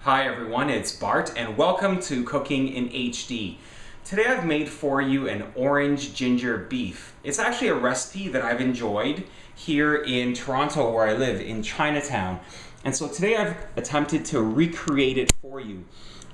Hi everyone, it's Bart and welcome to Cooking in HD. Today I've made for you an orange ginger beef. It's actually a recipe that I've enjoyed here in Toronto where I live, in Chinatown. And so today I've attempted to recreate it for you.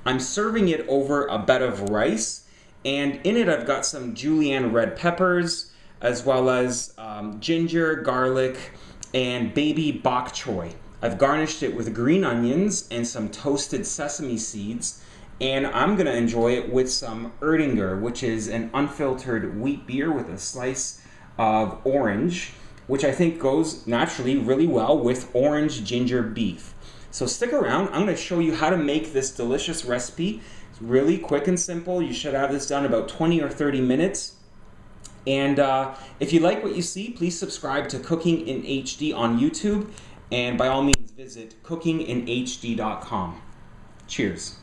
I'm serving it over a bed of rice, and in it I've got some julienne red peppers as well as ginger, garlic, and baby bok choy. I've garnished it with green onions and some toasted sesame seeds, and I'm gonna enjoy it with some Erdinger, which is an unfiltered wheat beer with a slice of orange, which I think goes naturally really well with orange ginger beef. So stick around, I'm gonna show you how to make this delicious recipe. It's really quick and simple. You should have this done about 20 or 30 minutes. And if you like what you see, please subscribe to Cooking in HD on YouTube. And by all means, visit cookinginhd.com. Cheers.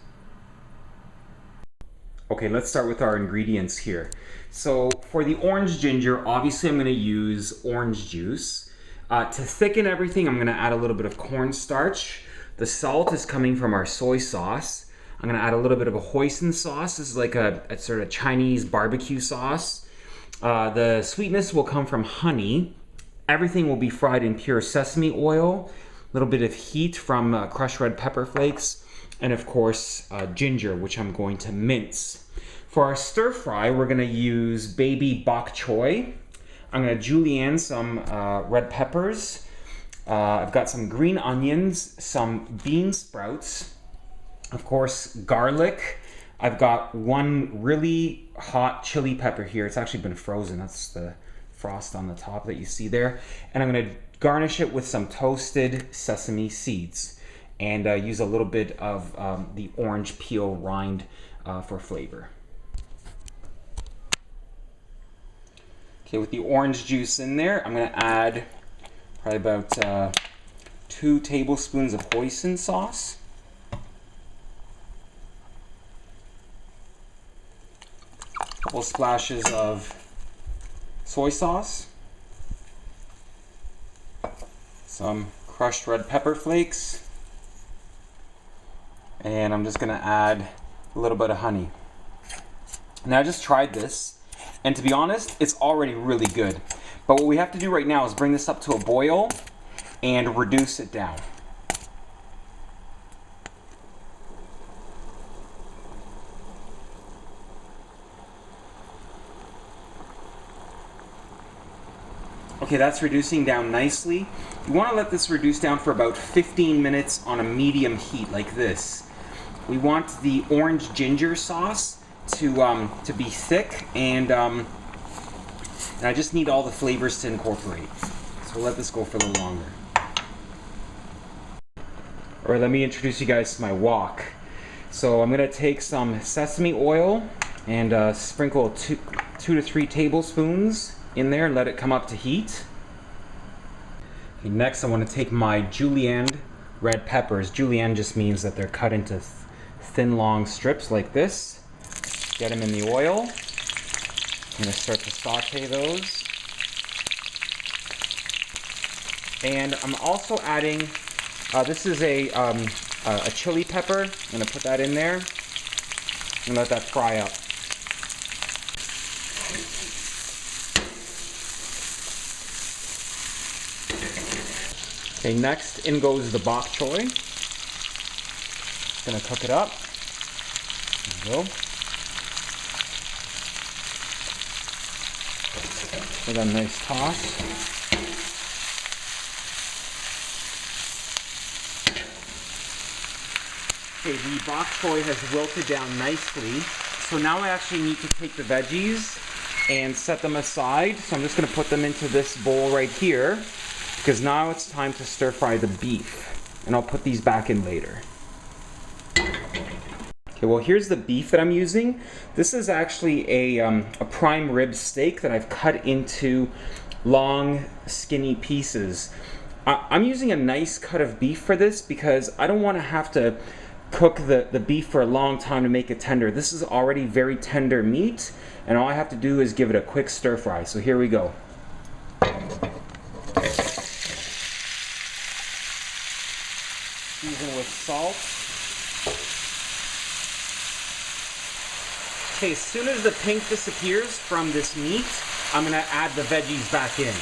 Okay, let's start with our ingredients here. So for the orange ginger, obviously I'm going to use orange juice. To thicken everything, I'm going to add a little bit of cornstarch. The salt is coming from our soy sauce. I'm going to add a little bit of a hoisin sauce. This is like a sort of Chinese barbecue sauce. The sweetness will come from honey. Everything will be fried in pure sesame oil, a little bit of heat from crushed red pepper flakes, and of course ginger, which I'm going to mince. For our stir fry, we're going to use baby bok choy. I'm going to julienne some red peppers. I've got some green onions, some bean sprouts, of course garlic. I've got one really hot chili pepper here. It's actually been frozen. That's the frost on the top that you see there. And I'm going to garnish it with some toasted sesame seeds and use a little bit of the orange peel rind for flavor. Okay, with the orange juice in there, I'm going to add probably about 2 tablespoons of hoisin sauce. A couple splashes of soy sauce, some crushed red pepper flakes, and I'm just going to add a little bit of honey. Now I just tried this, and to be honest, it's already really good. But what we have to do right now is bring this up to a boil and reduce it down. Okay, that's reducing down nicely. You want to let this reduce down for about 15 minutes on a medium heat like this. We want the orange ginger sauce to be thick, and I just need all the flavors to incorporate. So we'll let this go for a little longer. All right, let me introduce you guys to my wok. So I'm going to take some sesame oil and sprinkle 2 to 3 tablespoons in there and let it come up to heat. Okay, next I want to take my julienne red peppers. Julienne just means that they're cut into thin long strips like this. Get them in the oil. I'm going to start to saute those. And I'm also adding, this is a chili pepper. I'm going to put that in there and let that fry up. Okay, next in goes the bok choy. Gonna cook it up. There we go. Give that a nice toss. Okay, the bok choy has wilted down nicely. So now I actually need to take the veggies and set them aside. So I'm just gonna put them into this bowl right here, because now it's time to stir fry the beef, and I'll put these back in later. Okay, well here's the beef that I'm using. This is actually a prime rib steak that I've cut into long, skinny pieces. I'm using a nice cut of beef for this because I don't want to have to cook the beef for a long time to make it tender. This is already very tender meat, and all I have to do is give it a quick stir fry. So here we go. Season with salt, Okay, as soon as the pink disappears from this meat, I'm gonna add the veggies back in.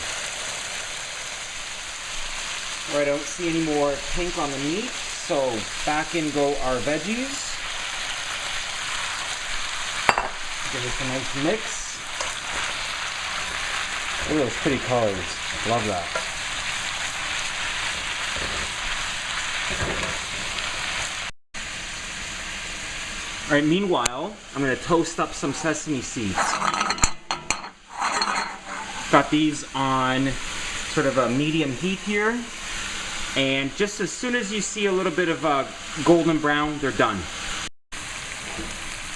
All right, I don't see any more pink on the meat, so back in go our veggies. Give this a nice mix. Look at those pretty colors. Love that. All right, meanwhile, I'm gonna toast up some sesame seeds. Got these on sort of a medium heat here. And just as soon as you see a little bit of golden brown, they're done.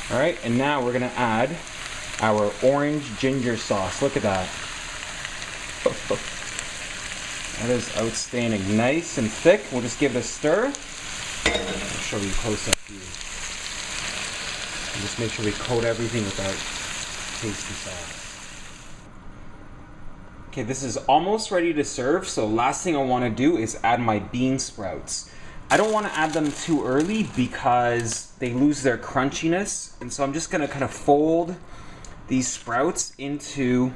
All right, and now we're gonna add our orange ginger sauce. Look at that. That is outstanding. Nice and thick. We'll just give it a stir. I'll show you close up here. And just make sure we coat everything with that tasty sauce. Okay, this is almost ready to serve, so last thing I want to do is add my bean sprouts. I don't want to add them too early because they lose their crunchiness, and so I'm just going to kind of fold these sprouts into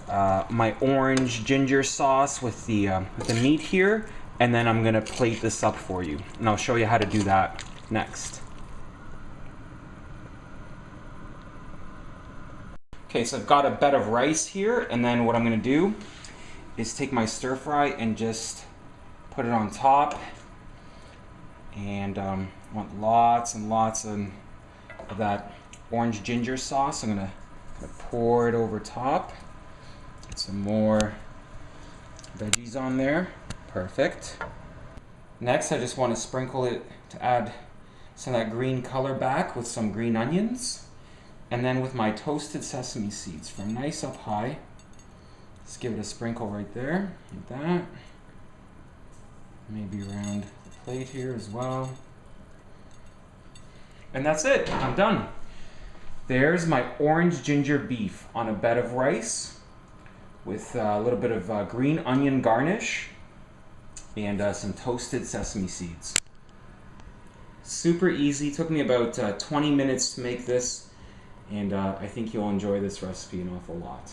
my orange ginger sauce with the meat here, and then I'm going to plate this up for you, and I'll show you how to do that next. Okay, so I've got a bed of rice here, and then what I'm going to do is take my stir fry and just put it on top. And want lots and lots of that orange ginger sauce. I'm going to pour it over top. Get some more veggies on there. Perfect. Next, I just want to sprinkle it to add some of that green color back with some green onions. And then with my toasted sesame seeds from nice up high, just give it a sprinkle right there, like that. Maybe around the plate here as well. And that's it, I'm done. There's my orange ginger beef on a bed of rice with a little bit of green onion garnish and some toasted sesame seeds. Super easy, took me about 20 minutes to make this. And I think you'll enjoy this recipe an awful lot.